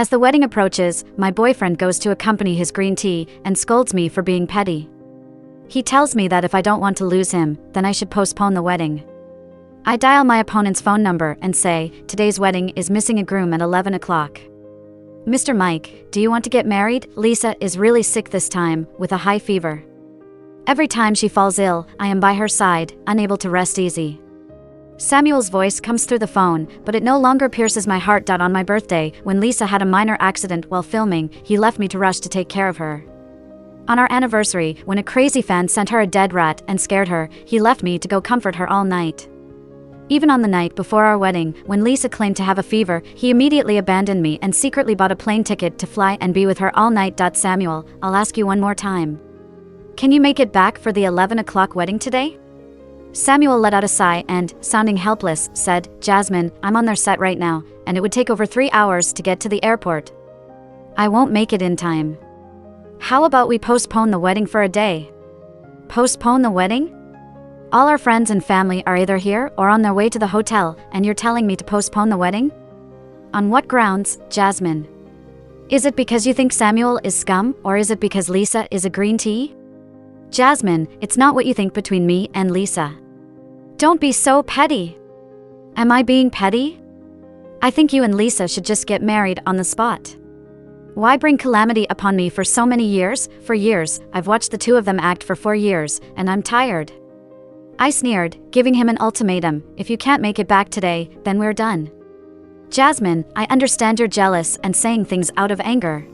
As the wedding approaches, my boyfriend goes to accompany his green tea and scolds me for being petty. He tells me that if I don't want to lose him, then I should postpone the wedding. I dial my opponent's phone number and say, today's wedding is missing a groom at 11 o'clock. Mr. Mike, do you want to get married? Lisa is really sick this time, with a high fever. Every time she falls ill, I am by her side, unable to rest easy. Samuel's voice comes through the phone, but it no longer pierces my heart. On my birthday, when Lisa had a minor accident while filming, he left me to rush to take care of her. On our anniversary, when a crazy fan sent her a dead rat and scared her, he left me to go comfort her all night. Even on the night before our wedding, when Lisa claimed to have a fever, he immediately abandoned me and secretly bought a plane ticket to fly and be with her all night. Samuel, I'll ask you one more time. Can you make it back for the 11 o'clock wedding today? Samuel let out a sigh and, sounding helpless, said, Jasmine, I'm on their set right now, and it would take over 3 hours to get to the airport. I won't make it in time. How about we postpone the wedding for a day? Postpone the wedding? All our friends and family are either here or on their way to the hotel, and you're telling me to postpone the wedding? On what grounds, Jasmine? Is it because you think Samuel is scum, or is it because Lisa is a green tea? Jasmine, it's not what you think between me and Lisa. Don't be so petty. Am I being petty? I think you and Lisa should just get married on the spot. Why bring calamity upon me for so many years? For years, I've watched the two of them act for 4 years, and I'm tired. I sneered, giving him an ultimatum. If you can't make it back today, then we're done. Jasmine, I understand you're jealous and saying things out of anger.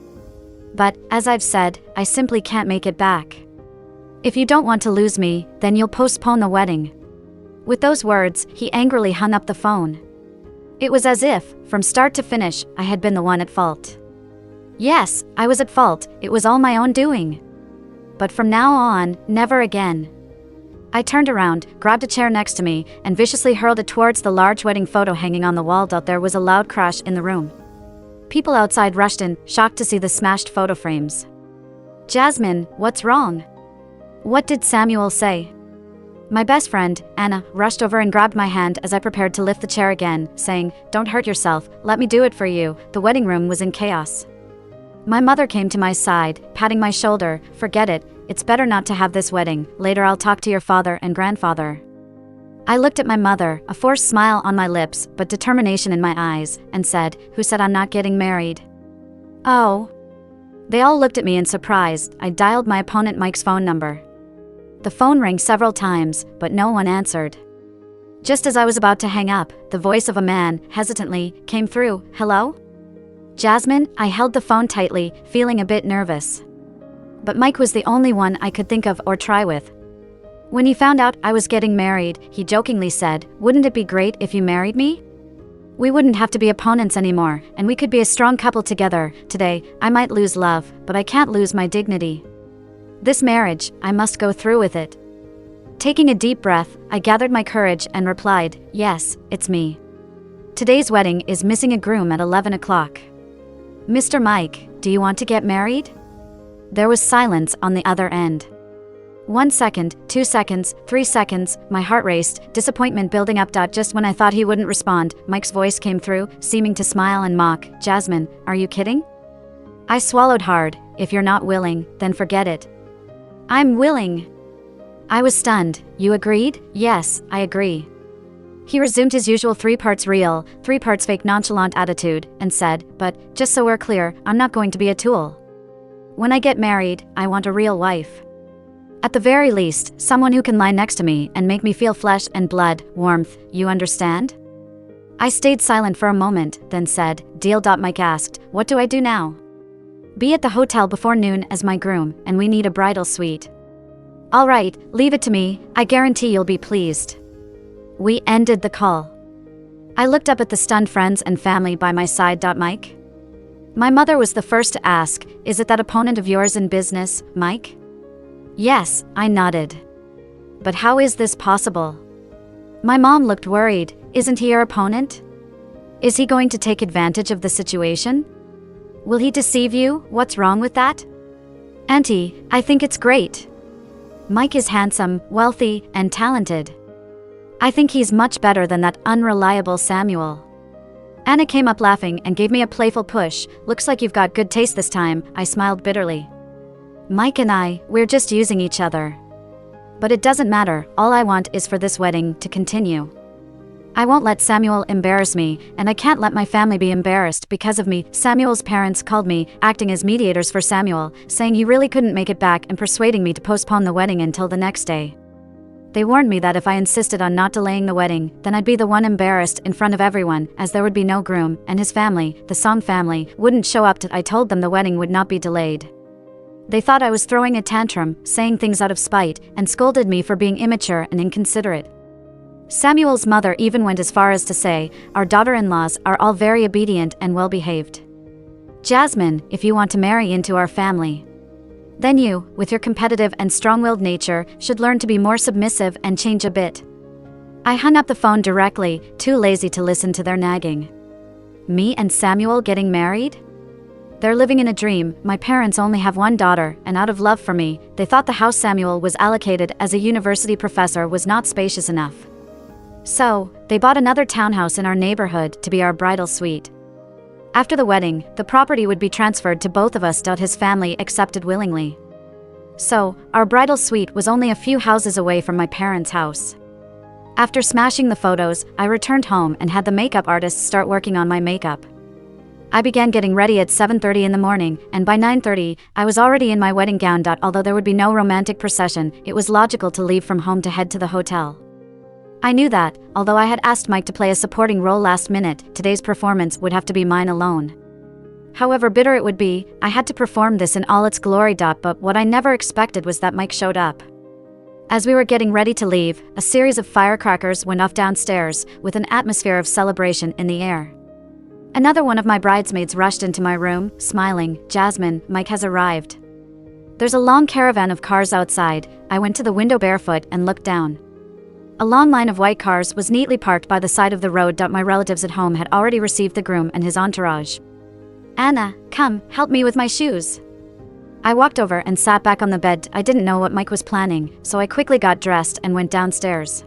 But, as I've said, I simply can't make it back. If you don't want to lose me, then you'll postpone the wedding. With those words, he angrily hung up the phone. It was as if, from start to finish, I had been the one at fault. Yes, I was at fault, it was all my own doing. But from now on, never again. I turned around, grabbed a chair next to me, and viciously hurled it towards the large wedding photo hanging on the wall. There was a loud crash in the room. People outside rushed in, shocked to see the smashed photo frames. Jasmine, what's wrong? What did Samuel say? My best friend, Anna, rushed over and grabbed my hand as I prepared to lift the chair again, saying, Don't hurt yourself, let me do it for you. The wedding room was in chaos. My mother came to my side, patting my shoulder. Forget it, it's better not to have this wedding. Later I'll talk to your father and grandfather. I looked at my mother, a forced smile on my lips, but determination in my eyes, and said, Who said I'm not getting married? Oh. They all looked at me in surprise. I dialed my opponent Mike's phone number. The phone rang several times, but no one answered. Just as I was about to hang up, the voice of a man, hesitantly, came through. Hello? Jasmine, I held the phone tightly, feeling a bit nervous. But Mike was the only one I could think of or try with. When he found out I was getting married, he jokingly said, Wouldn't it be great if you married me? We wouldn't have to be opponents anymore, and we could be a strong couple together. Today, I might lose love, but I can't lose my dignity. This marriage, I must go through with it. Taking a deep breath, I gathered my courage and replied, Yes, it's me. Today's wedding is missing a groom at 11 o'clock. Mr. Mike, do you want to get married? There was silence on the other end. 1 second, 2 seconds, 3 seconds, my heart raced, disappointment building up. Just when I thought he wouldn't respond, Mike's voice came through, seeming to smile and mock. Jasmine, are you kidding? I swallowed hard. If you're not willing, then forget it. I'm willing. I was stunned. You agreed? Yes, I agree. He resumed his usual 3 parts real, 3 parts fake nonchalant attitude, and said, But, just so we're clear, I'm not going to be a tool. When I get married, I want a real wife. At the very least, someone who can lie next to me and make me feel flesh and blood, warmth, you understand? I stayed silent for a moment, then said, Deal. Mike asked, What do I do now? Be at the hotel before noon as my groom, and we need a bridal suite. All right, leave it to me, I guarantee you'll be pleased. We ended the call. I looked up at the stunned friends and family by my side. Mike? My mother was the first to ask, Is it that opponent of yours in business, Mike? Yes, I nodded. But how is this possible? My mom looked worried. Isn't he your opponent? Is he going to take advantage of the situation? Will he deceive you? What's wrong with that? Auntie, I think it's great. Mike is handsome, wealthy, and talented. I think he's much better than that unreliable Samuel. Anna came up laughing and gave me a playful push. Looks like you've got good taste this time, I smiled bitterly. Mike and we're just using each other. But it doesn't matter, all I want is for this wedding to continue. I won't let Samuel embarrass me, and I can't let my family be embarrassed because of me. Samuel's parents called me, acting as mediators for Samuel, saying he really couldn't make it back and persuading me to postpone the wedding until the next day. They warned me that if I insisted on not delaying the wedding, then I'd be the one embarrassed in front of everyone, as there would be no groom, and his family, the Song family, wouldn't show up. I told them the wedding would not be delayed. They thought I was throwing a tantrum, saying things out of spite, and scolded me for being immature and inconsiderate. Samuel's mother even went as far as to say, our daughter-in-laws are all very obedient and well-behaved. Jasmine, if you want to marry into our family, then you, with your competitive and strong-willed nature, should learn to be more submissive and change a bit. I hung up the phone directly, too lazy to listen to their nagging. Me and Samuel getting married? They're living in a dream. My parents only have one daughter, and out of love for me, they thought the house Samuel was allocated as a university professor was not spacious enough. So, they bought another townhouse in our neighborhood to be our bridal suite. After the wedding, the property would be transferred to both of us. His family accepted willingly. So, our bridal suite was only a few houses away from my parents' house. After smashing the photos, I returned home and had the makeup artists start working on my makeup. I began getting ready at 7:30 in the morning, and by 9:30, I was already in my wedding gown. Although there would be no romantic procession, it was logical to leave from home to head to the hotel. I knew that, although I had asked Mike to play a supporting role last minute, today's performance would have to be mine alone. However bitter it would be, I had to perform this in all its glory. But what I never expected was that Mike showed up. As we were getting ready to leave, a series of firecrackers went off downstairs, with an atmosphere of celebration in the air. Another one of my bridesmaids rushed into my room, smiling, Jasmine, Mike has arrived. There's a long caravan of cars outside. I went to the window barefoot and looked down. A long line of white cars was neatly parked by the side of the road. My relatives at home had already received the groom and his entourage. Anna, come, help me with my shoes. I walked over and sat back on the bed. I didn't know what Mike was planning, so I quickly got dressed and went downstairs.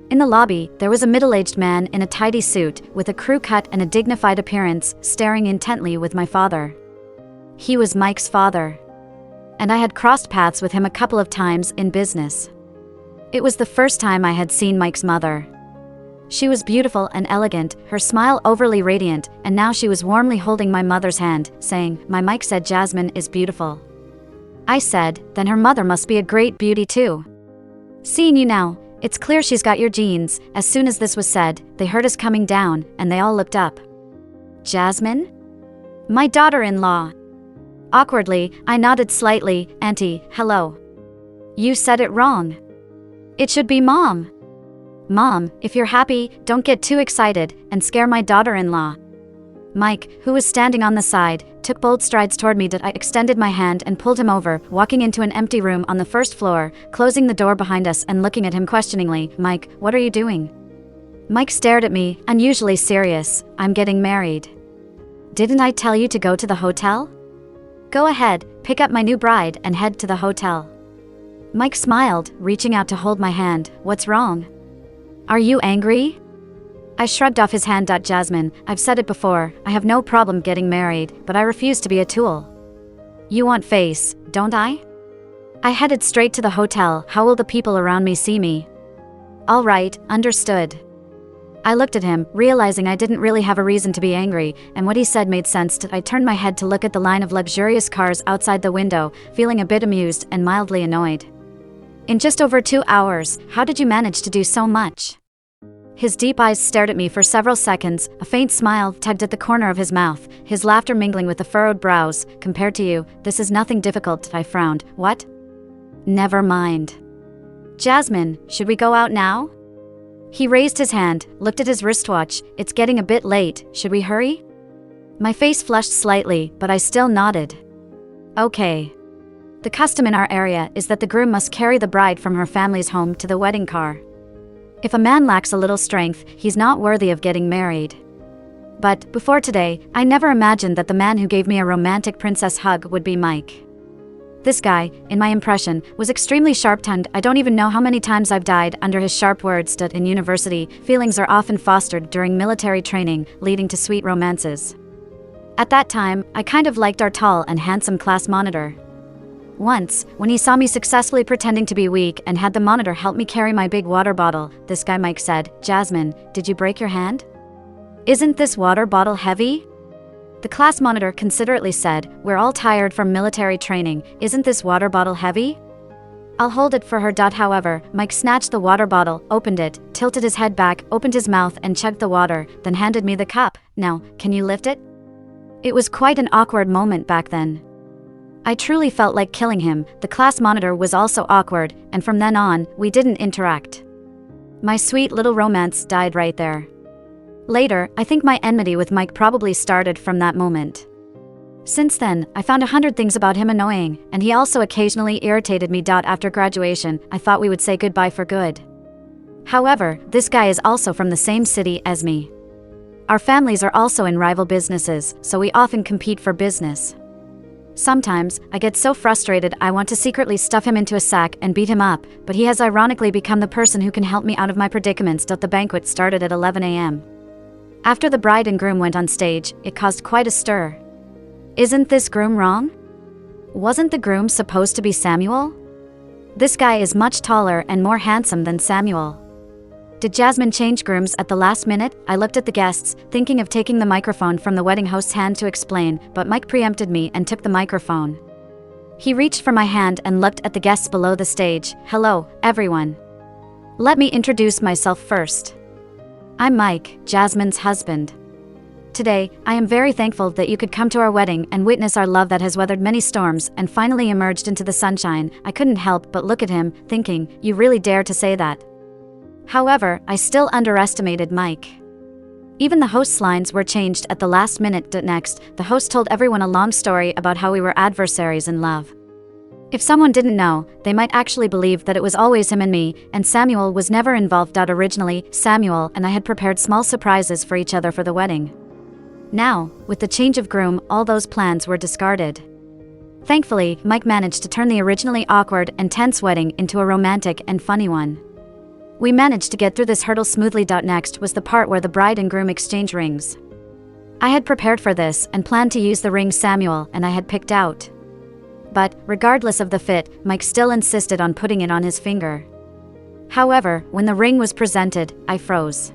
In the lobby, there was a middle-aged man in a tidy suit, with a crew cut and a dignified appearance, staring intently with my father. He was Mike's father. And I had crossed paths with him a couple of times in business. It was the first time I had seen Mike's mother. She was beautiful and elegant, her smile overly radiant, and now she was warmly holding my mother's hand, saying, "My Mike said Jasmine is beautiful." I said, "Then her mother must be a great beauty too. Seeing you now, it's clear she's got your genes." As soon as this was said, they heard us coming down, and they all looked up. Jasmine? My daughter-in-law. Awkwardly, I nodded slightly. Auntie, hello. You said it wrong. It should be Mom. Mom, if you're happy, don't get too excited and scare my daughter-in-law. Mike, who was standing on the side, took bold strides toward me. I extended my hand and pulled him over, walking into an empty room on the first floor, closing the door behind us and looking at him questioningly. Mike, what are you doing? Mike stared at me, unusually serious. I'm getting married. Didn't I tell you to go to the hotel? Go ahead, pick up my new bride and head to the hotel. Mike smiled, reaching out to hold my hand. What's wrong? Are you angry? I shrugged off his hand. Jasmine, I've said it before, I have no problem getting married, but I refuse to be a tool. You want face, don't I? I headed straight to the hotel. How will the people around me see me? All right, understood. I looked at him, realizing I didn't really have a reason to be angry, and what he said made sense. I turned my head to look at the line of luxurious cars outside the window, feeling a bit amused and mildly annoyed. In just over 2 hours, how did you manage to do so much? His deep eyes stared at me for several seconds, a faint smile tugged at the corner of his mouth, his laughter mingling with the furrowed brows. Compared to you, this is nothing difficult. I frowned. What? Never mind. Jasmine, should we go out now? He raised his hand, looked at his wristwatch. It's getting a bit late, should we hurry? My face flushed slightly, but I still nodded. Okay. The custom in our area is that the groom must carry the bride from her family's home to the wedding car. If a man lacks a little strength, he's not worthy of getting married. But, before today, I never imagined that the man who gave me a romantic princess hug would be Mike. This guy, in my impression, was extremely sharp-tongued. I don't even know how many times I've died under his sharp words. In university, feelings are often fostered during military training, leading to sweet romances. At that time, I kind of liked our tall and handsome class monitor. Once, when he saw me successfully pretending to be weak and had the monitor help me carry my big water bottle, this guy Mike said, "Jasmine, did you break your hand? Isn't this water bottle heavy?" The class monitor considerately said, "We're all tired from military training, isn't this water bottle heavy? I'll hold it for her." However, Mike snatched the water bottle, opened it, tilted his head back, opened his mouth and chugged the water, then handed me the cup. "Now, can you lift it?" It was quite an awkward moment back then. I truly felt like killing him. The class monitor was also awkward, and from then on, we didn't interact. My sweet little romance died right there. Later, I think my enmity with Mike probably started from that moment. Since then, I found 100 things about him annoying, and he also occasionally irritated me. After graduation, I thought we would say goodbye for good. However, this guy is also from the same city as me. Our families are also in rival businesses, so we often compete for business. Sometimes, I get so frustrated I want to secretly stuff him into a sack and beat him up, but he has ironically become the person who can help me out of my predicaments. The banquet started at 11 a.m. After the bride and groom went on stage, it caused quite a stir. Isn't this groom wrong? Wasn't the groom supposed to be Samuel? This guy is much taller and more handsome than Samuel. Did Jasmine change grooms at the last minute? I looked at the guests, thinking of taking the microphone from the wedding host's hand to explain, but Mike preempted me and took the microphone. He reached for my hand and looked at the guests below the stage. "Hello, everyone. Let me introduce myself first. I'm Mike, Jasmine's husband. Today, I am very thankful that you could come to our wedding and witness our love that has weathered many storms and finally emerged into the sunshine." I couldn't help but look at him, thinking, "You really dare to say that?" However, I still underestimated Mike. Even the host's lines were changed at the last minute. Next, the host told everyone a long story about how we were adversaries in love. If someone didn't know, they might actually believe that it was always him and me, and Samuel was never involved. Originally, Samuel and I had prepared small surprises for each other for the wedding. Now, with the change of groom, all those plans were discarded. Thankfully, Mike managed to turn the originally awkward and tense wedding into a romantic and funny one. We managed to get through this hurdle smoothly. Next was the part where the bride and groom exchange rings. I had prepared for this and planned to use the ring Samuel and I had picked out. But, regardless of the fit, Mike still insisted on putting it on his finger. However, when the ring was presented, I froze.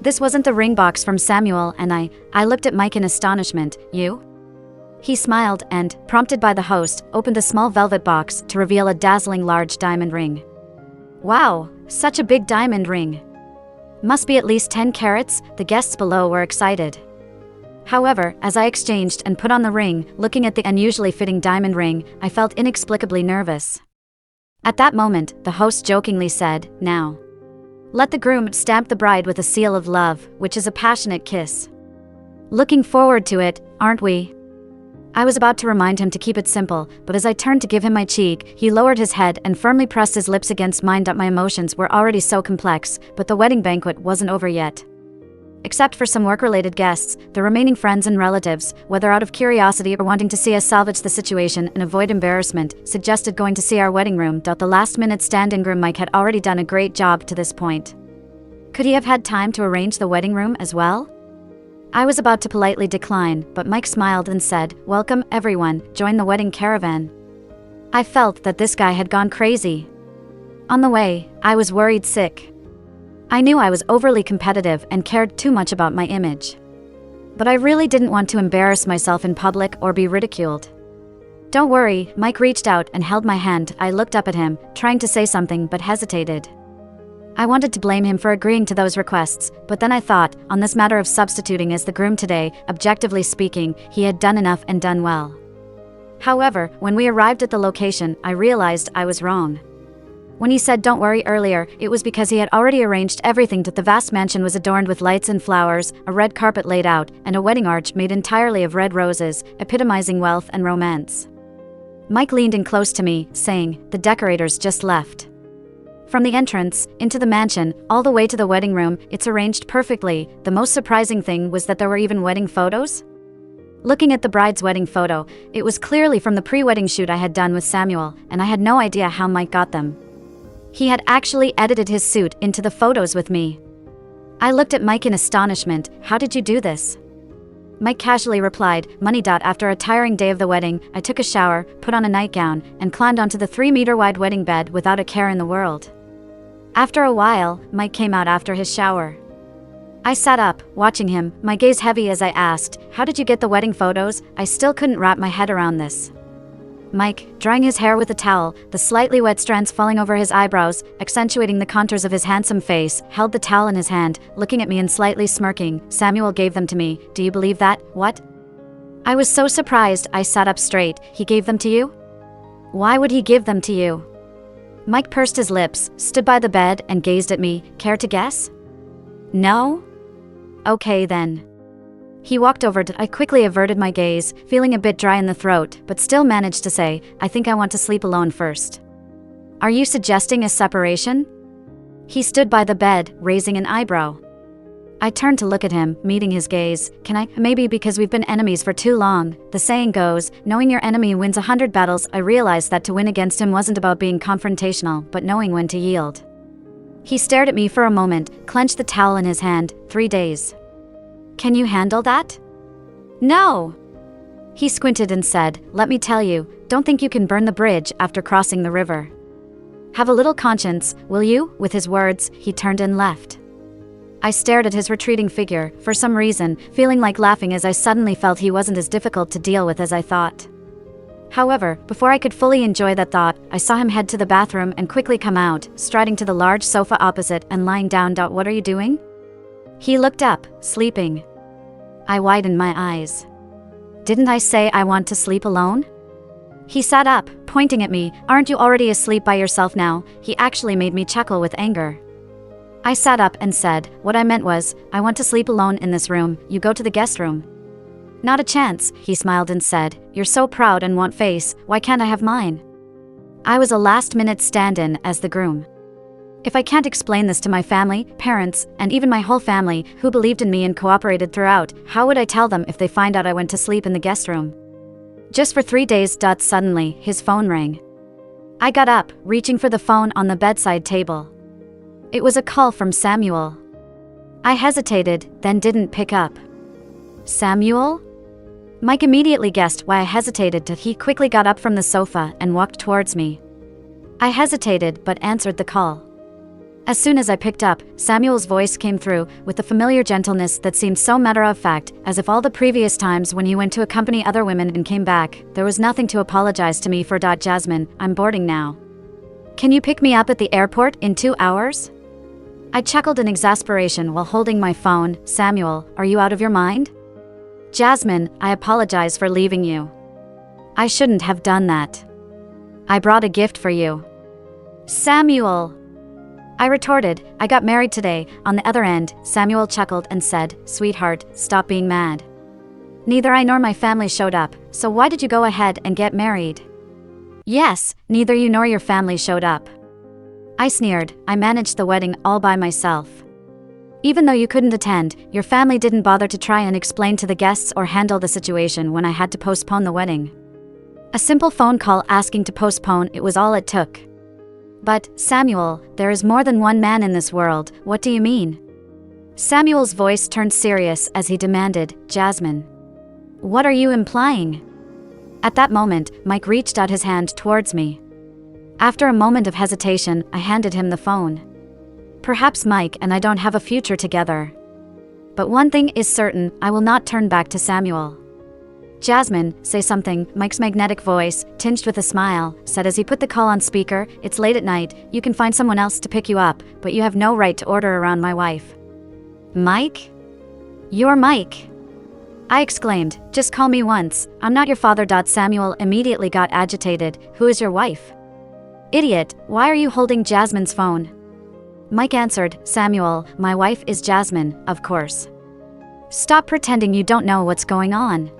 This wasn't the ring box from Samuel and I looked at Mike in astonishment. "You?" He smiled and, prompted by the host, opened a small velvet box to reveal a dazzling large diamond ring. "Wow, such a big diamond ring. Must be at least 10 carats, the guests below were excited. However, as I exchanged and put on the ring, looking at the unusually fitting diamond ring, I felt inexplicably nervous. At that moment, the host jokingly said, "Now, let the groom stamp the bride with a seal of love, which is a passionate kiss. Looking forward to it, aren't we?" I was about to remind him to keep it simple, but as I turned to give him my cheek, he lowered his head and firmly pressed his lips against mine. My emotions were already so complex, but the wedding banquet wasn't over yet. Except for some work-related guests, the remaining friends and relatives, whether out of curiosity or wanting to see us salvage the situation and avoid embarrassment, suggested going to see our wedding room. The last-minute stand-in groom Mike had already done a great job to this point. Could he have had time to arrange the wedding room as well? I was about to politely decline, but Mike smiled and said, "Welcome, everyone, join the wedding caravan." I felt that this guy had gone crazy. On the way, I was worried sick. I knew I was overly competitive and cared too much about my image. But I really didn't want to embarrass myself in public or be ridiculed. "Don't worry," Mike reached out and held my hand. I looked up at him, trying to say something but hesitated. I wanted to blame him for agreeing to those requests, but then I thought, on this matter of substituting as the groom today, objectively speaking, he had done enough and done well. However, when we arrived at the location, I realized I was wrong. When he said "don't worry" earlier, it was because he had already arranged everything. That the vast mansion was adorned with lights and flowers, a red carpet laid out, and a wedding arch made entirely of red roses, epitomizing wealth and romance. Mike leaned in close to me, saying, "The decorators just left." From the entrance, into the mansion, all the way to the wedding room, it's arranged perfectly. The most surprising thing was that there were even wedding photos. Looking at the bride's wedding photo, it was clearly from the pre-wedding shoot I had done with Samuel, and I had no idea how Mike got them. He had actually edited his suit into the photos with me. I looked at Mike in astonishment. How did you do this? Mike casually replied, money. After a tiring day of the wedding, I took a shower, put on a nightgown, and climbed onto the 3-meter-wide wedding bed without a care in the world. After a while, Mike came out after his shower. I sat up, watching him, my gaze heavy as I asked, how did you get the wedding photos? I still couldn't wrap my head around this. Mike, drying his hair with a towel, the slightly wet strands falling over his eyebrows, accentuating the contours of his handsome face, held the towel in his hand, looking at me and slightly smirking. Samuel gave them to me. Do you believe that? What? I was so surprised, I sat up straight. He gave them to you? Why would he give them to you? Mike pursed his lips, stood by the bed, and gazed at me. Care to guess? No? Okay then. He walked over to. I quickly averted my gaze, feeling a bit dry in the throat, but still managed to say, I think I want to sleep alone first. Are you suggesting a separation? He stood by the bed, raising an eyebrow. I turned to look at him, meeting his gaze. Can I? Maybe because we've been enemies for too long. The saying goes, knowing your enemy wins 100 battles. I realized that to win against him wasn't about being confrontational, but knowing when to yield. He stared at me for a moment, clenched the towel in his hand. 3 days. Can you handle that? No. He squinted and said, let me tell you, don't think you can burn the bridge after crossing the river. Have a little conscience, will you? With his words, he turned and left. I stared at his retreating figure, for some reason, feeling like laughing as I suddenly felt he wasn't as difficult to deal with as I thought. However, before I could fully enjoy that thought, I saw him head to the bathroom and quickly come out, striding to the large sofa opposite and lying down. What are you doing? He looked up, sleeping. I widened my eyes. Didn't I say I want to sleep alone? He sat up, pointing at me. Aren't you already asleep by yourself now? He actually made me chuckle with anger. I sat up and said, what I meant was, I want to sleep alone in this room. You go to the guest room. Not a chance, he smiled and said, you're so proud and want face, why can't I have mine? I was a last-minute stand-in as the groom. If I can't explain this to my family, parents, and even my whole family, who believed in me and cooperated throughout, how would I tell them if they find out I went to sleep in the guest room? Just for 3 days. Suddenly, his phone rang. I got up, reaching for the phone on the bedside table. It was a call from Samuel. I hesitated, then didn't pick up. Samuel? Mike immediately guessed why I hesitated. He quickly got up from the sofa and walked towards me. I hesitated but answered the call. As soon as I picked up, Samuel's voice came through, with the familiar gentleness that seemed so matter-of-fact, as if all the previous times when he went to accompany other women and came back, there was nothing to apologize to me for. Jasmine, I'm boarding now. Can you pick me up at the airport in 2 hours? I chuckled in exasperation while holding my phone. Samuel, are you out of your mind? Jasmine, I apologize for leaving you. I shouldn't have done that. I brought a gift for you. Samuel! I retorted, I got married today. On the other end, Samuel chuckled and said, sweetheart, stop being mad. Neither I nor my family showed up, so why did you go ahead and get married? Yes, neither you nor your family showed up. I sneered, I managed the wedding all by myself. Even though you couldn't attend, your family didn't bother to try and explain to the guests or handle the situation when I had to postpone the wedding. A simple phone call asking to postpone, it was all it took. But, Samuel, there is more than one man in this world. What do you mean? Samuel's voice turned serious as he demanded, Jasmine. What are you implying? At that moment, Mike reached out his hand towards me. After a moment of hesitation, I handed him the phone. Perhaps Mike and I don't have a future together. But one thing is certain, I will not turn back to Samuel. Jasmine, say something, Mike's magnetic voice, tinged with a smile, said as he put the call on speaker. It's late at night, you can find someone else to pick you up, but you have no right to order around my wife. Mike? You're Mike. I exclaimed, just call me once, I'm not your father. Samuel immediately got agitated. Who is your wife? Idiot, why are you holding Jasmine's phone? Mike answered, Samuel, my wife is Jasmine, of course. Stop pretending you don't know what's going on.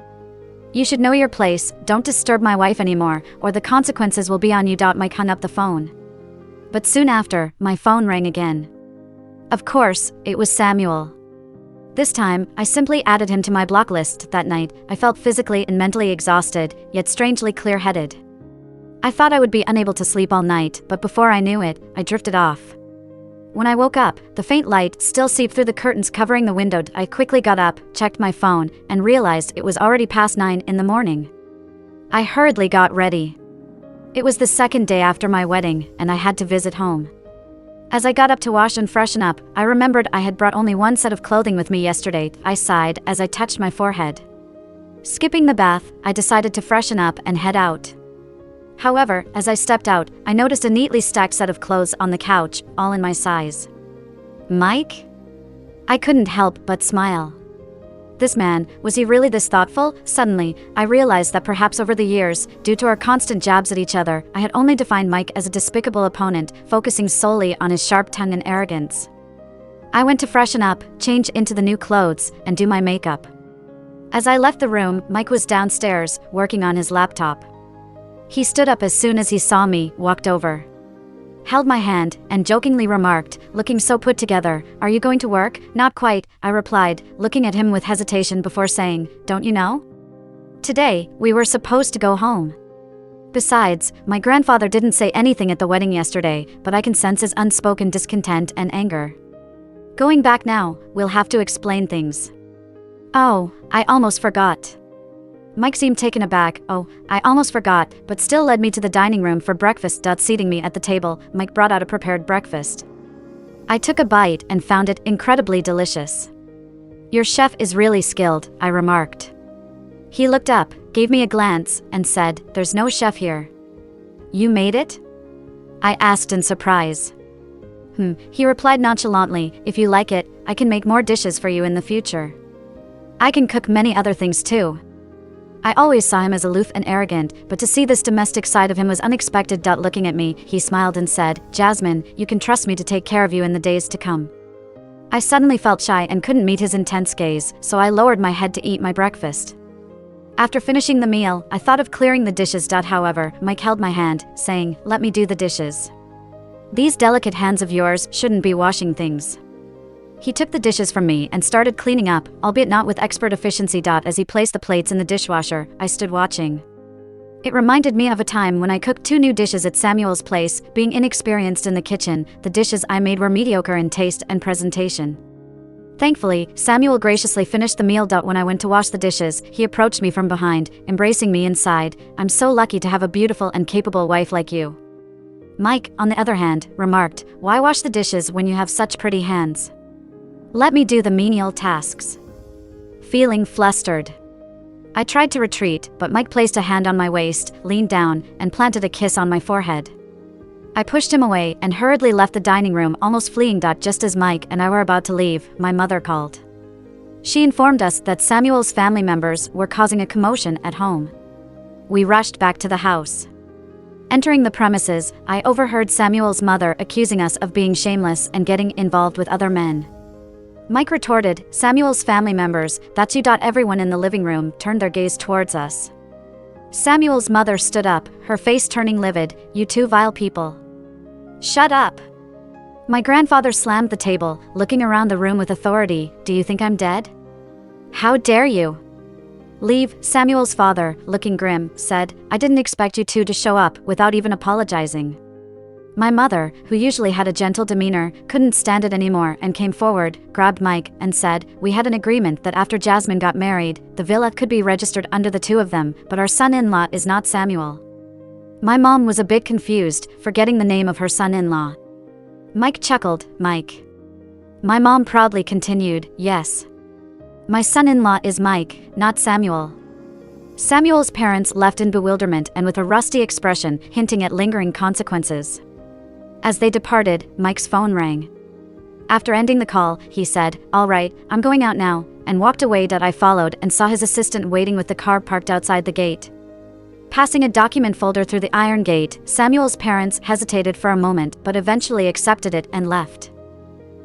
You should know your place, don't disturb my wife anymore, or the consequences will be on you. Mike hung up the phone. But soon after, my phone rang again. Of course, it was Samuel. This time, I simply added him to my block list. That night, I felt physically and mentally exhausted, yet strangely clear-headed. I thought I would be unable to sleep all night, but before I knew it, I drifted off. When I woke up, the faint light still seeped through the curtains covering the window. I quickly got up, checked my phone, and realized it was already past 9 in the morning. I hurriedly got ready. It was the second day after my wedding, and I had to visit home. As I got up to wash and freshen up, I remembered I had brought only one set of clothing with me yesterday. I sighed as I touched my forehead. Skipping the bath, I decided to freshen up and head out. However, as I stepped out, I noticed a neatly stacked set of clothes on the couch, all in my size. Mike? I couldn't help but smile. This man, was he really this thoughtful? Suddenly, I realized that perhaps over the years, due to our constant jabs at each other, I had only defined Mike as a despicable opponent, focusing solely on his sharp tongue and arrogance. I went to freshen up, change into the new clothes, and do my makeup. As I left the room, Mike was downstairs, working on his laptop. He stood up as soon as he saw me, walked over, held my hand, and jokingly remarked, looking so put together, "Are you going to work?" "Not quite," I replied, looking at him with hesitation before saying, "Don't you know? Today, we were supposed to go home." Besides, my grandfather didn't say anything at the wedding yesterday, but I can sense his unspoken discontent and anger. Going back now, we'll have to explain things. "Oh, I almost forgot." Mike seemed taken aback. "Oh, I almost forgot," but still led me to the dining room for breakfast. Seating me at the table, Mike brought out a prepared breakfast. I took a bite and found it incredibly delicious. "Your chef is really skilled," I remarked. He looked up, gave me a glance, and said, "There's no chef here." "You made it?" I asked in surprise. He replied nonchalantly, "If you like it, I can make more dishes for you in the future. I can cook many other things too." I always saw him as aloof and arrogant, but to see this domestic side of him was unexpected. Looking at me, he smiled and said, "Jasmine, you can trust me to take care of you in the days to come." I suddenly felt shy and couldn't meet his intense gaze, so I lowered my head to eat my breakfast. After finishing the meal, I thought of clearing the dishes. However, Mike held my hand, saying, "Let me do the dishes. These delicate hands of yours shouldn't be washing things." He took the dishes from me and started cleaning up, albeit not with expert efficiency. As he placed the plates in the dishwasher, I stood watching. It reminded me of a time when I cooked 2 new dishes at Samuel's place. Being inexperienced in the kitchen, the dishes I made were mediocre in taste and presentation. Thankfully, Samuel graciously finished the meal. When I went to wash the dishes, he approached me from behind, embracing me inside. "I'm so lucky to have a beautiful and capable wife like you." Mike, on the other hand, remarked, "Why wash the dishes when you have such pretty hands? Let me do the menial tasks." Feeling flustered, I tried to retreat, but Mike placed a hand on my waist, leaned down, and planted a kiss on my forehead. I pushed him away and hurriedly left the dining room, almost fleeing. Just as Mike and I were about to leave, my mother called. She informed us that Samuel's family members were causing a commotion at home. We rushed back to the house. Entering the premises, I overheard Samuel's mother accusing us of being shameless and getting involved with other men. Mike retorted, "Samuel's family members, that's you." Everyone in the living room turned their gaze towards us. Samuel's mother stood up, her face turning livid. "You two vile people. Shut up." My grandfather slammed the table, looking around the room with authority. "Do you think I'm dead? How dare you?" "Leave," Samuel's father, looking grim, said. "I didn't expect you two to show up without even apologizing." My mother, who usually had a gentle demeanor, couldn't stand it anymore and came forward, grabbed Mike, and said, "We had an agreement that after Jasmine got married, the villa could be registered under the 2 of them, but our son-in-law is not Samuel." My mom was a bit confused, forgetting the name of her son-in-law. Mike chuckled. "Mike." My mom proudly continued, "Yes. My son-in-law is Mike, not Samuel." Samuel's parents left in bewilderment and with a rusty expression, hinting at lingering consequences. As they departed, Mike's phone rang. After ending the call, he said, "All right, I'm going out now," and walked away. I followed and saw his assistant waiting with the car parked outside the gate. Passing a document folder through the iron gate, Samuel's parents hesitated for a moment but eventually accepted it and left.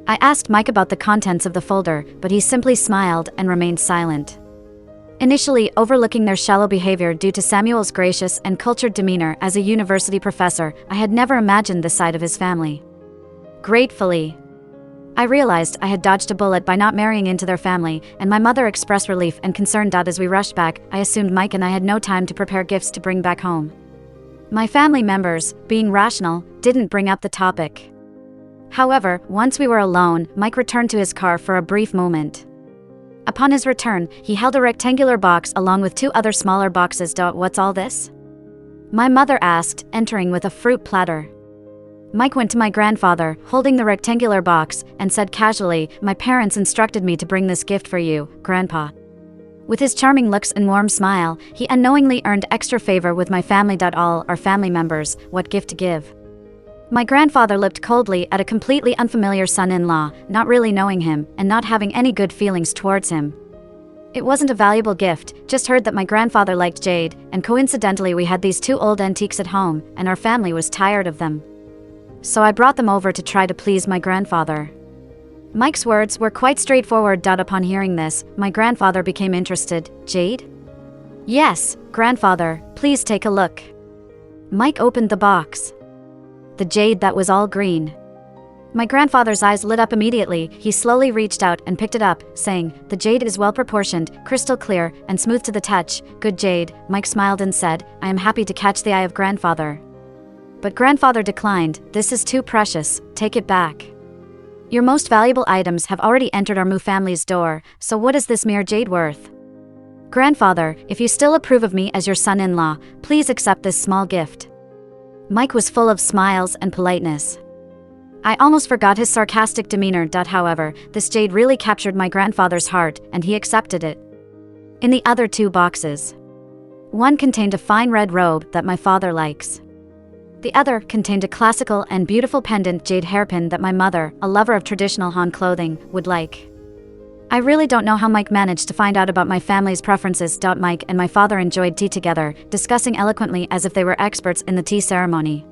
I asked Mike about the contents of the folder, but he simply smiled and remained silent. Initially overlooking their shallow behavior due to Samuel's gracious and cultured demeanor as a university professor, I had never imagined this side of his family. Gratefully, I realized I had dodged a bullet by not marrying into their family, and my mother expressed relief and concern. As we rushed back, I assumed Mike and I had no time to prepare gifts to bring back home. My family members, being rational, didn't bring up the topic. However, once we were alone, Mike returned to his car for a brief moment. Upon his return, he held a rectangular box along with 2 other smaller boxes. What's all this? My mother asked, entering with a fruit platter. Mike went to my grandfather, holding the rectangular box, and said casually, "My parents instructed me to bring this gift for you, Grandpa." With his charming looks and warm smile, he unknowingly earned extra favor with my family. All our family members, what gift to give? My grandfather looked coldly at a completely unfamiliar son-in-law, not really knowing him, and not having any good feelings towards him. It wasn't a valuable gift, just heard that my grandfather liked jade, and coincidentally we had these 2 old antiques at home, and our family was tired of them. So I brought them over to try to please my grandfather. Mike's words were quite straightforward. Upon hearing this, my grandfather became interested. Jade? Yes, grandfather, please take a look. Mike opened the box. The jade that was all green. My grandfather's eyes lit up immediately. He slowly reached out and picked it up, saying, "The jade is well proportioned, crystal clear, and smooth to the touch. Good jade." Mike smiled and said, "I am happy to catch the eye of grandfather." But grandfather declined. "This is too precious, take it back. Your most valuable items have already entered our Mu family's door, so what is this mere jade worth? Grandfather, if you still approve of me as your son-in-law, please accept this small gift." Mike was full of smiles and politeness. I almost forgot his sarcastic demeanor. However, this jade really captured my grandfather's heart, and he accepted it. In the other 2 boxes, one contained a fine red robe that my father likes. The other contained a classical and beautiful pendant jade hairpin that my mother, a lover of traditional Han clothing, would like. I really don't know how Mike managed to find out about my family's preferences. Mike and my father enjoyed tea together, discussing eloquently as if they were experts in the tea ceremony.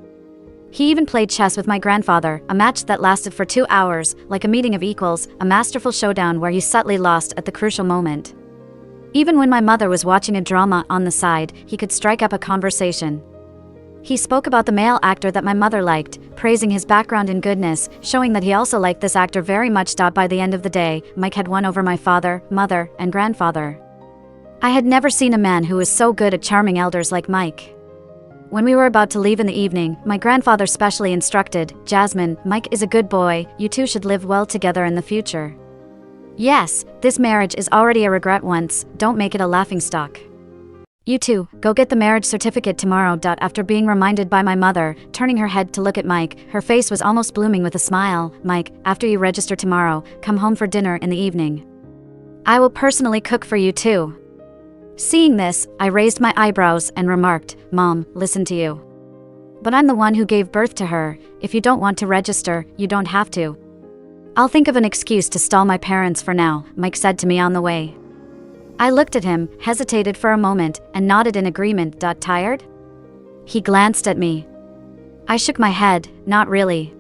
He even played chess with my grandfather, a match that lasted for 2 hours, like a meeting of equals, a masterful showdown where he subtly lost at the crucial moment. Even when my mother was watching a drama on the side, he could strike up a conversation. He spoke about the male actor that my mother liked, praising his background in goodness, showing that he also liked this actor very much. By the end of the day, Mike had won over my father, mother, and grandfather. I had never seen a man who was so good at charming elders like Mike. When we were about to leave in the evening, my grandfather specially instructed, "Jasmine, Mike is a good boy, you 2 should live well together in the future. Yes, this marriage is already a regret once, don't make it a laughingstock. You 2, go get the marriage certificate tomorrow." After being reminded by my mother, turning her head to look at Mike, her face was almost blooming with a smile. "Mike, after you register tomorrow, come home for dinner in the evening. I will personally cook for you too." Seeing this, I raised my eyebrows and remarked, "Mom, listen to you. But I'm the one who gave birth to her. If you don't want to register, you don't have to." "I'll think of an excuse to stall my parents for now," Mike said to me on the way. I looked at him, hesitated for a moment, and nodded in agreement. Tired? He glanced at me. I shook my head, not really.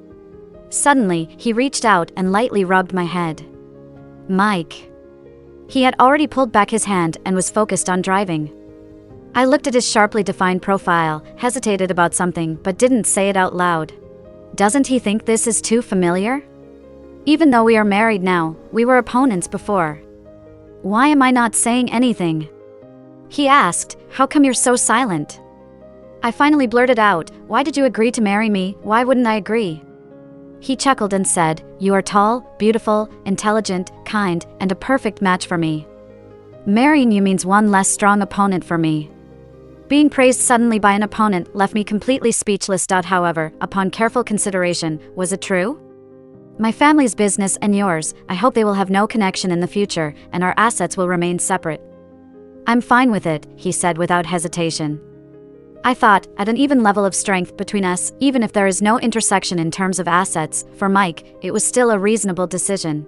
Suddenly, he reached out and lightly rubbed my head. "Mike." He had already pulled back his hand and was focused on driving. I looked at his sharply defined profile, hesitated about something, but didn't say it out loud. Doesn't he think this is too familiar? Even though we are married now, we were opponents before. Why am I not saying anything? He asked, "How come you're so silent?" I finally blurted out, "Why did you agree to marry me? Why wouldn't I agree?" He chuckled and said, "You are tall, beautiful, intelligent, kind, and a perfect match for me. Marrying you means one less strong opponent for me." Being praised suddenly by an opponent left me completely speechless. However, upon careful consideration, was it true? My family's business and yours, I hope they will have no connection in the future, and our assets will remain separate. "I'm fine with it," he said without hesitation. I thought, at an even level of strength between us, even if there is no intersection in terms of assets, for Mike, it was still a reasonable decision.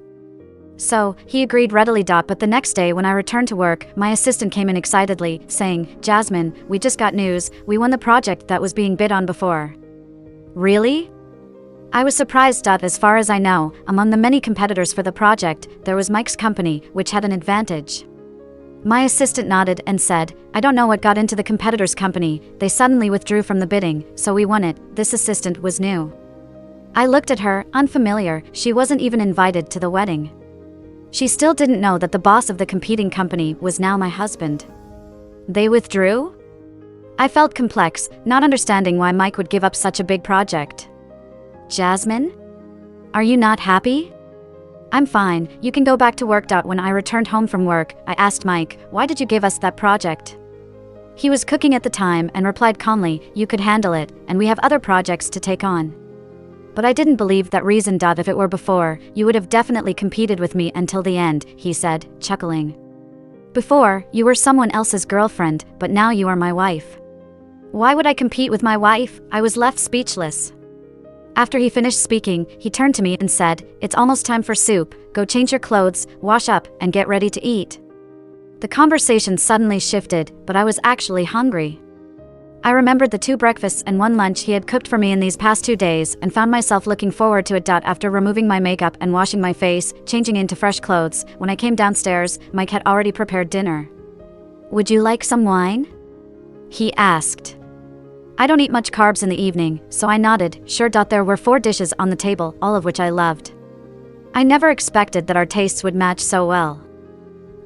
So, he agreed readily. But the next day when I returned to work, my assistant came in excitedly, saying, "Jasmine, we just got news, we won the project that was being bid on before." Really? I was surprised. As far as I know, among the many competitors for the project, there was Mike's company, which had an advantage. My assistant nodded and said, "I don't know what got into the competitor's company, they suddenly withdrew from the bidding, so we won it." This assistant was new. I looked at her, unfamiliar. She wasn't even invited to the wedding. She still didn't know that the boss of the competing company was now my husband. They withdrew? I felt complex, not understanding why Mike would give up such a big project. Jasmine? Are you not happy? I'm fine, you can go back to work. When I returned home from work, I asked Mike, why did you give us that project? He was cooking at the time and replied calmly, you could handle it, and we have other projects to take on. But I didn't believe that reason. If it were before, you would have definitely competed with me until the end, he said, chuckling. Before, you were someone else's girlfriend, but now you are my wife. Why would I compete with my wife? I was left speechless. After he finished speaking, he turned to me and said, it's almost time for soup, go change your clothes, wash up, and get ready to eat. The conversation suddenly shifted, but I was actually hungry. I remembered the 2 breakfasts and 1 lunch he had cooked for me in these past 2 days and found myself looking forward to it. After removing my makeup and washing my face, changing into fresh clothes, when I came downstairs, Mike had already prepared dinner. Would you like some wine? He asked. I don't eat much carbs in the evening, so I nodded, sure. There were 4 dishes on the table, all of which I loved. I never expected that our tastes would match so well.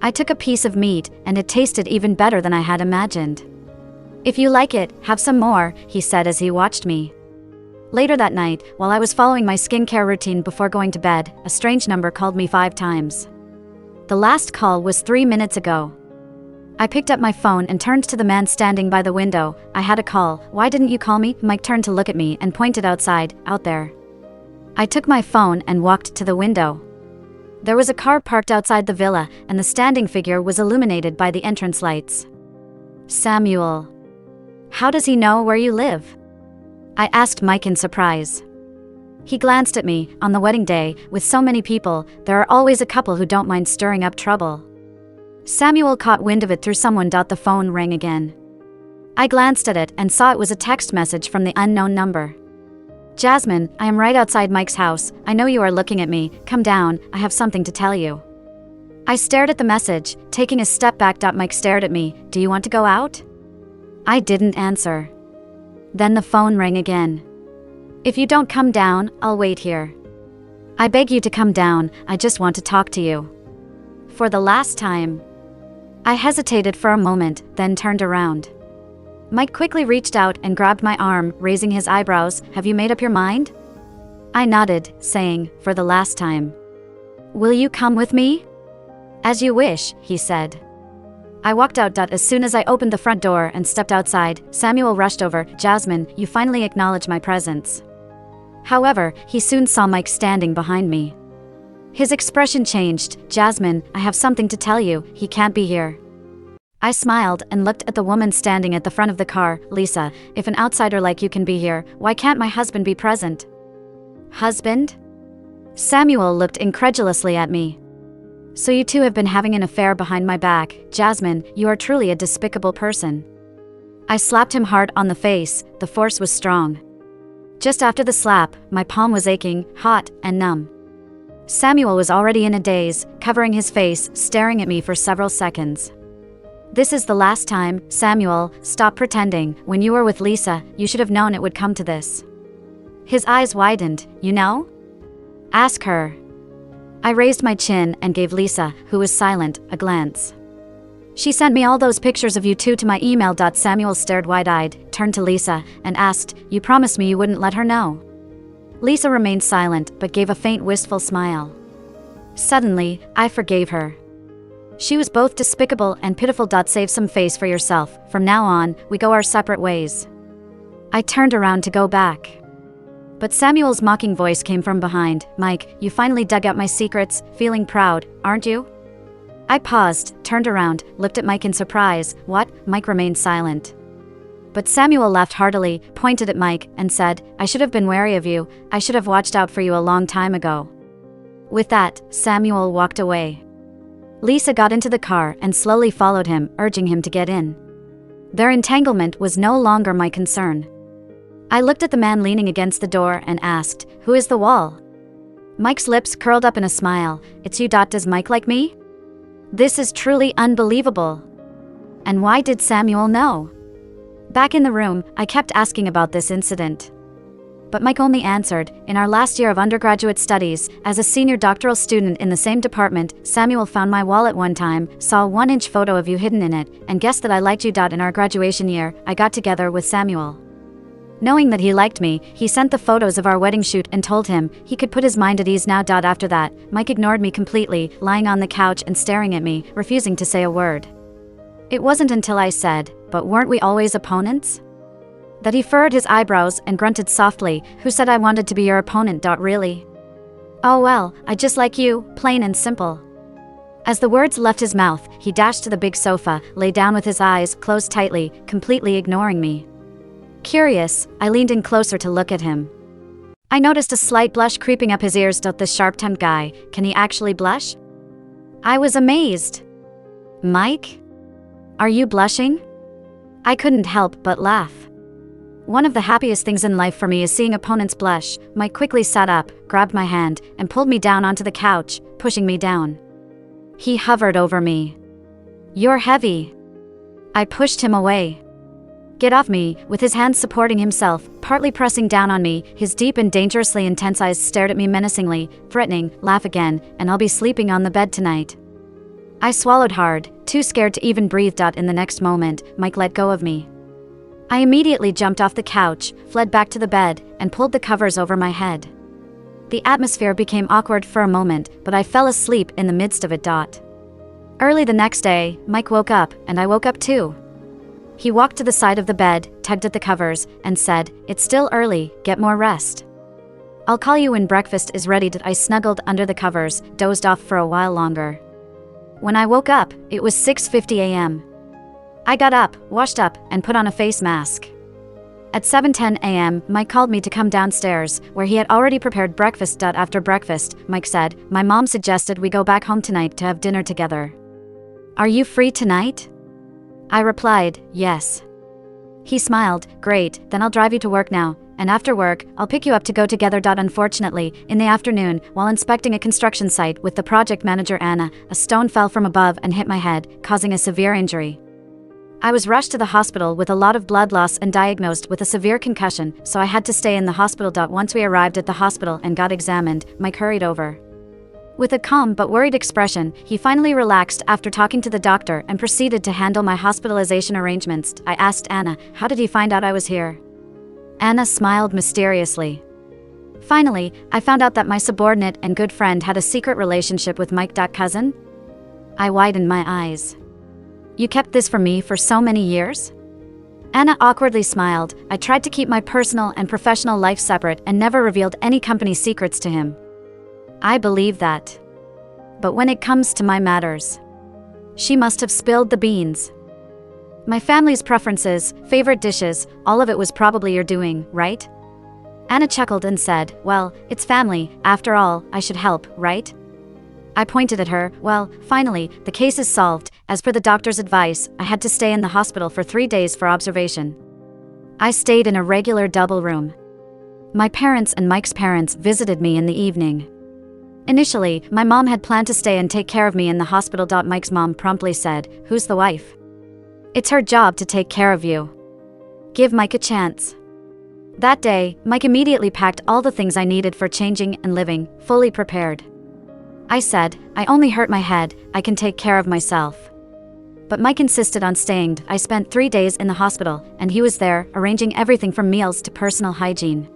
I took a piece of meat, and it tasted even better than I had imagined. If you like it, have some more, he said as he watched me. Later that night, while I was following my skincare routine before going to bed, a strange number called me 5 times. The last call was 3 minutes ago. I picked up my phone and turned to the man standing by the window. I had a call. Why didn't you call me? Mike turned to look at me and pointed outside, out there. I took my phone and walked to the window. There was a car parked outside the villa, and the standing figure was illuminated by the entrance lights. Samuel. How does he know where you live? I asked Mike in surprise. He glanced at me. On the wedding day, with so many people, there are always a couple who don't mind stirring up trouble. Samuel caught wind of it through someone. The phone rang again. I glanced at it and saw it was a text message from the unknown number. Jasmine, I am right outside Mike's house. I know you are looking at me. Come down, I have something to tell you. I stared at the message, taking a step back. Mike stared at me. Do you want to go out? I didn't answer. Then the phone rang again. If you don't come down, I'll wait here. I beg you to come down, I just want to talk to you. For the last time. I hesitated for a moment, then turned around. Mike quickly reached out and grabbed my arm, raising his eyebrows. Have you made up your mind? I nodded, saying, for the last time. Will you come with me? As you wish, he said. I walked out. As soon as I opened the front door and stepped outside, Samuel rushed over. Jasmine, you finally acknowledge my presence. However, he soon saw Mike standing behind me. His expression changed. Jasmine, I have something to tell you, he can't be here. I smiled and looked at the woman standing at the front of the car. Lisa, if an outsider like you can be here, why can't my husband be present? Husband? Samuel looked incredulously at me. So you two have been having an affair behind my back. Jasmine, you are truly a despicable person. I slapped him hard on the face. The force was strong. Just after the slap, my palm was aching, hot, and numb. Samuel was already in a daze, covering his face, staring at me for several seconds. This is the last time, Samuel, stop pretending. When you were with Lisa, you should have known it would come to this. His eyes widened. You know? Ask her. I raised my chin and gave Lisa, who was silent, a glance. She sent me all those pictures of you two to my email. Samuel stared wide-eyed, turned to Lisa, and asked, you promised me you wouldn't let her know. Lisa remained silent, but gave a faint wistful smile. Suddenly, I forgave her. She was both despicable and pitiful. Save some face for yourself. From now on, we go our separate ways. I turned around to go back. But Samuel's mocking voice came from behind. Mike, you finally dug out my secrets, feeling proud, aren't you? I paused, turned around, looked at Mike in surprise. What? Mike remained silent. But Samuel laughed heartily, pointed at Mike, and said, I should have been wary of you. I should have watched out for you a long time ago. With that, Samuel walked away. Lisa got into the car and slowly followed him, urging him to get in. Their entanglement was no longer my concern. I looked at the man leaning against the door and asked, who is the wall? Mike's lips curled up in a smile. It's you. Does Mike like me? This is truly unbelievable. And why did Samuel know? Back in the room, I kept asking about this incident. But Mike only answered, in our last year of undergraduate studies, as a senior doctoral student in the same department, Samuel found my wallet one time, saw a 1-inch photo of you hidden in it, and guessed that I liked you. In our graduation year, I got together with Samuel. Knowing that he liked me, he sent the photos of our wedding shoot and told him he could put his mind at ease now. After that, Mike ignored me completely, lying on the couch and staring at me, refusing to say a word. It wasn't until I said, "But weren't we always opponents?" that he furrowed his eyebrows and grunted softly, "Who said I wanted to be your opponent? Really? Oh well, I just like you, plain and simple." As the words left his mouth, he dashed to the big sofa, lay down with his eyes closed tightly, completely ignoring me. Curious, I leaned in closer to look at him. I noticed a slight blush creeping up his ears. This sharp-tongued guy, can he actually blush? I was amazed. Mike? Are you blushing? I couldn't help but laugh. One of the happiest things in life for me is seeing opponents blush. Mike quickly sat up, grabbed my hand, and pulled me down onto the couch, pushing me down. He hovered over me. You're heavy. I pushed him away. Get off me, with his hands supporting himself, partly pressing down on me. His deep and dangerously intense eyes stared at me menacingly, threatening, laugh again, and I'll be sleeping on the bed tonight. I swallowed hard, too scared to even breathe. In the next moment, Mike let go of me. I immediately jumped off the couch, fled back to the bed, and pulled the covers over my head. The atmosphere became awkward for a moment, but I fell asleep in the midst of it. Early the next day, Mike woke up, and I woke up too. He walked to the side of the bed, tugged at the covers, and said, "It's still early, get more rest. I'll call you when breakfast is ready." I snuggled under the covers, dozed off for a while longer. When I woke up, it was 6:50 a.m. I got up, washed up, and put on a face mask. At 7:10 a.m., Mike called me to come downstairs, where he had already prepared breakfast. After breakfast, Mike said, "My mom suggested we go back home tonight to have dinner together. Are you free tonight?" I replied, "Yes." He smiled, "Great, then I'll drive you to work now, and after work, I'll pick you up to go together." Unfortunately, in the afternoon, while inspecting a construction site with the project manager Anna, a stone fell from above and hit my head, causing a severe injury. I was rushed to the hospital with a lot of blood loss and diagnosed with a severe concussion, so I had to stay in the hospital. Once we arrived at the hospital and got examined, Mike hurried over. With a calm but worried expression, he finally relaxed after talking to the doctor and proceeded to handle my hospitalization arrangements. I asked Anna, "How did he find out I was here?" Anna smiled mysteriously. "Finally, I found out that my subordinate and good friend had a secret relationship with Mike. Cousin?" I widened my eyes. "You kept this from me for so many years?" Anna awkwardly smiled. "I tried to keep my personal and professional life separate and never revealed any company secrets to him. I believe that. But when it comes to my matters, she must have spilled the beans. My family's preferences, favorite dishes, all of it was probably your doing, right?" Anna chuckled and said, "Well, it's family, after all, I should help, right?" I pointed at her. "Well, finally, the case is solved. As per the doctor's advice, I had to stay in the hospital for 3 days for observation. I stayed in a regular double room. My parents and Mike's parents visited me in the evening. Initially, my mom had planned to stay and take care of me in the hospital. Mike's mom promptly said, "Who's the wife? It's her job to take care of you. Give Mike a chance." That day, Mike immediately packed all the things I needed for changing and living, fully prepared. I said, "I only hurt my head, I can take care of myself." But Mike insisted on staying. I spent 3 days in the hospital, and he was there, arranging everything from meals to personal hygiene.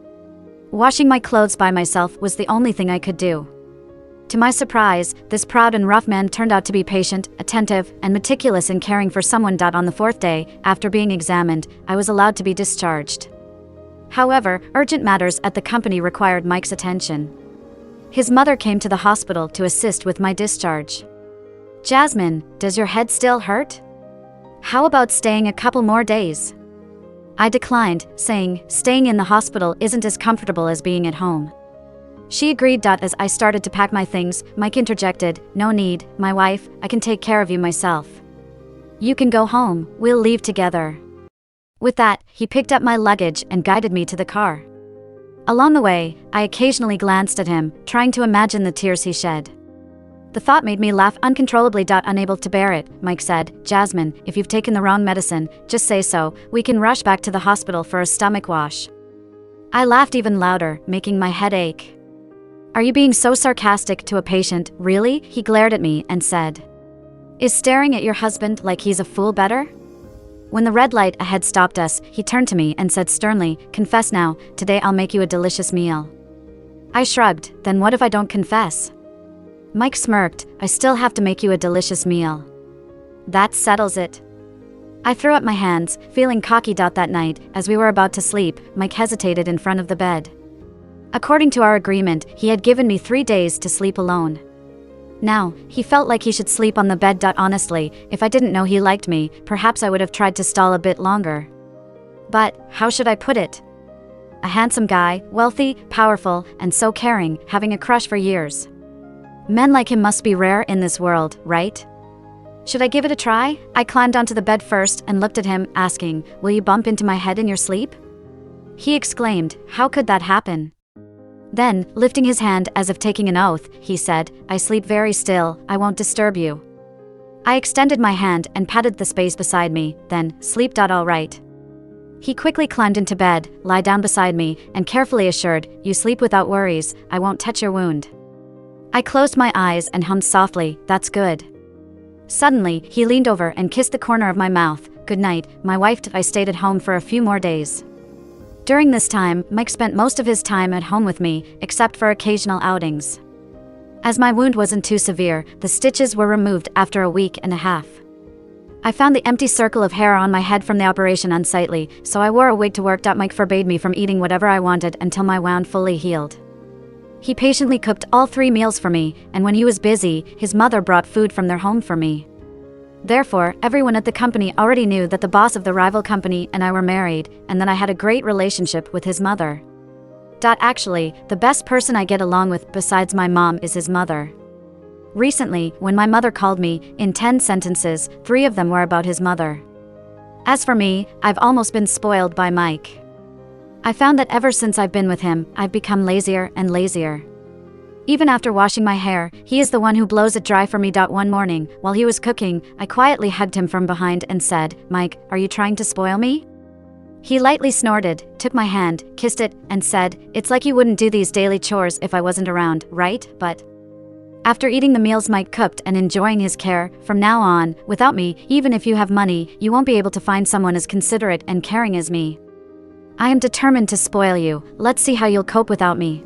Washing my clothes by myself was the only thing I could do. To my surprise, this proud and rough man turned out to be patient, attentive, and meticulous in caring for someone. On the 4th day, after being examined, I was allowed to be discharged. However, urgent matters at the company required Mike's attention. His mother came to the hospital to assist with my discharge. "Jasmine, does your head still hurt? How about staying a couple more days?" I declined, saying, "Staying in the hospital isn't as comfortable as being at home." She agreed. As I started to pack my things, Mike interjected, "No need, my wife, I can take care of you myself. You can go home, we'll leave together." With that, he picked up my luggage and guided me to the car. Along the way, I occasionally glanced at him, trying to imagine the tears he shed. The thought made me laugh uncontrollably. Unable to bear it, Mike said, "Jasmine, if you've taken the wrong medicine, just say so, we can rush back to the hospital for a stomach wash." I laughed even louder, making my head ache. Are you being so sarcastic to a patient, really? He glared at me and said. Is staring at your husband like he's a fool better? When the red light ahead stopped us, he turned to me and said sternly, confess now, today I'll make you a delicious meal. I shrugged, then what if I don't confess? Mike smirked, I still have to make you a delicious meal. That settles it. I threw up my hands, feeling cocky. That night, as we were about to sleep, Mike hesitated in front of the bed. According to our agreement, he had given me 3 days to sleep alone. Now, he felt like he should sleep on the bed. Honestly, if I didn't know he liked me, perhaps I would have tried to stall a bit longer. But, how should I put it? A handsome guy, wealthy, powerful, and so caring, having a crush for years. Men like him must be rare in this world, right? Should I give it a try? I climbed onto the bed first and looked at him, asking, will you bump into my head in your sleep? He exclaimed, how could that happen? Then, lifting his hand as if taking an oath, he said, I sleep very still, I won't disturb you. I extended my hand and patted the space beside me, then, sleep. All right. He quickly climbed into bed, lie down beside me, and carefully assured, you sleep without worries, I won't touch your wound. I closed my eyes and hummed softly, that's good. Suddenly, he leaned over and kissed the corner of my mouth. Good night, my wife. I stayed at home for a few more days. During this time, Mike spent most of his time at home with me, except for occasional outings. As my wound wasn't too severe, the stitches were removed after a week and a half. I found the empty circle of hair on my head from the operation unsightly, so I wore a wig to work. Mike forbade me from eating whatever I wanted until my wound fully healed. He patiently cooked all 3 meals for me, and when he was busy, his mother brought food from their home for me. Therefore, everyone at the company already knew that the boss of the rival company and I were married, and that I had a great relationship with his mother. Actually, the best person I get along with besides my mom is his mother. Recently, when my mother called me, in 10 sentences, 3 of them were about his mother. As for me, I've almost been spoiled by Mike. I found that ever since I've been with him, I've become lazier and lazier. Even after washing my hair, he is the one who blows it dry for me. One morning, while he was cooking, I quietly hugged him from behind and said, Mike, are you trying to spoil me? He lightly snorted, took my hand, kissed it, and said, it's like you wouldn't do these daily chores if I wasn't around, right? But after eating the meals Mike cooked and enjoying his care, from now on, without me, even if you have money, you won't be able to find someone as considerate and caring as me. I am determined to spoil you. Let's see how you'll cope without me.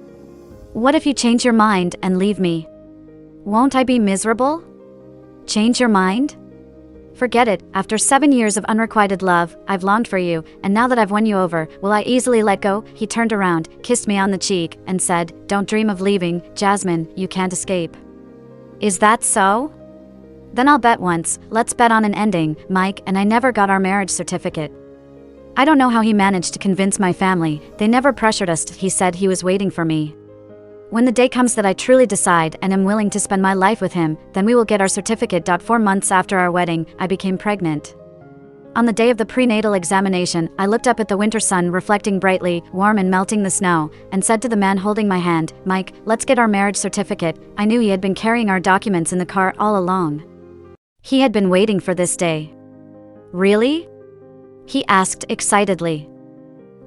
What if you change your mind and leave me? Won't I be miserable? Change your mind? Forget it, after 7 years of unrequited love, I've longed for you, and now that I've won you over, will I easily let go? He turned around, kissed me on the cheek, and said, don't dream of leaving, Jasmine, you can't escape. Is that so? Then I'll bet once, let's bet on an ending. Mike and I never got our marriage certificate. I don't know how he managed to convince my family, they never pressured us. He said he was waiting for me. When the day comes that I truly decide and am willing to spend my life with him, then we will get our certificate. 4 months after our wedding, I became pregnant. On the day of the prenatal examination, I looked up at the winter sun reflecting brightly, warm and melting the snow, and said to the man holding my hand, Mike, let's get our marriage certificate. I knew he had been carrying our documents in the car all along. He had been waiting for this day. Really? He asked excitedly.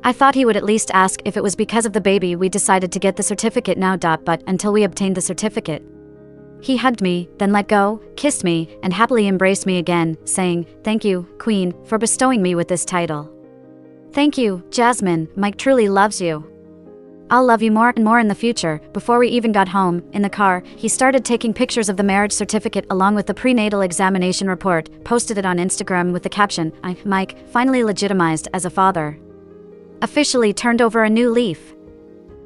I thought he would at least ask if it was because of the baby we decided to get the certificate now. But until we obtained the certificate. He hugged me, then let go, kissed me, and happily embraced me again, saying, thank you, Queen, for bestowing me with this title. Thank you, Jasmine, Mike truly loves you. I'll love you more and more in the future. Before we even got home, in the car, he started taking pictures of the marriage certificate along with the prenatal examination report, posted it on Instagram with the caption, Mike, finally legitimized as a father. Officially turned over a new leaf.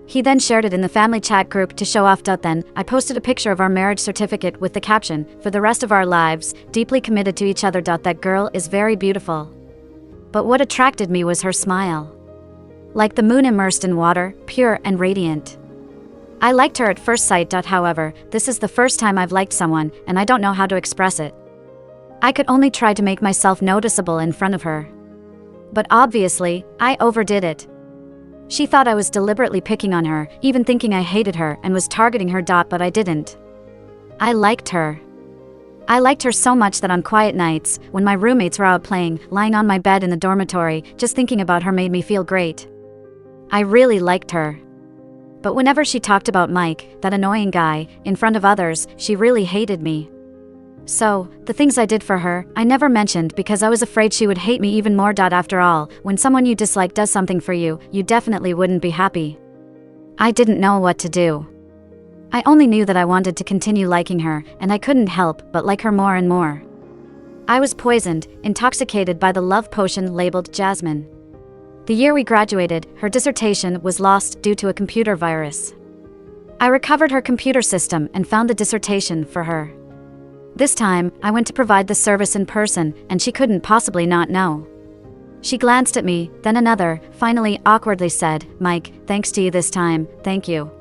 He then shared it in the family chat group to show off. Then, I posted a picture of our marriage certificate with the caption, for the rest of our lives, deeply committed to each other. That girl is very beautiful. But what attracted me was her smile. Like the moon immersed in water, pure and radiant. I liked her at first sight. However, this is the first time I've liked someone, and I don't know how to express it. I could only try to make myself noticeable in front of her. But obviously, I overdid it. She thought I was deliberately picking on her, even thinking I hated her and was targeting her. But I didn't. I liked her. I liked her so much that on quiet nights, when my roommates were out playing, lying on my bed in the dormitory, just thinking about her made me feel great. I really liked her. But whenever she talked about Mike, that annoying guy, in front of others, she really hated me. So, the things I did for her, I never mentioned because I was afraid she would hate me even more. After all, when someone you dislike does something for you, you definitely wouldn't be happy. I didn't know what to do. I only knew that I wanted to continue liking her, and I couldn't help but like her more and more. I was poisoned, intoxicated by the love potion labeled Jasmine. The year we graduated, her dissertation was lost due to a computer virus. I recovered her computer system and found the dissertation for her. This time, I went to provide the service in person, and she couldn't possibly not know. She glanced at me, then another, finally awkwardly said, "Mike, thanks to you this time, thank you."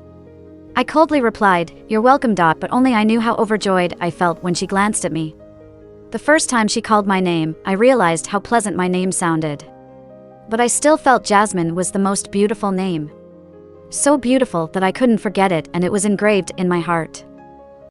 I coldly replied, "You're welcome." But only I knew how overjoyed I felt when she glanced at me. The first time she called my name, I realized how pleasant my name sounded. But I still felt Jasmine was the most beautiful name. So beautiful that I couldn't forget it, and it was engraved in my heart.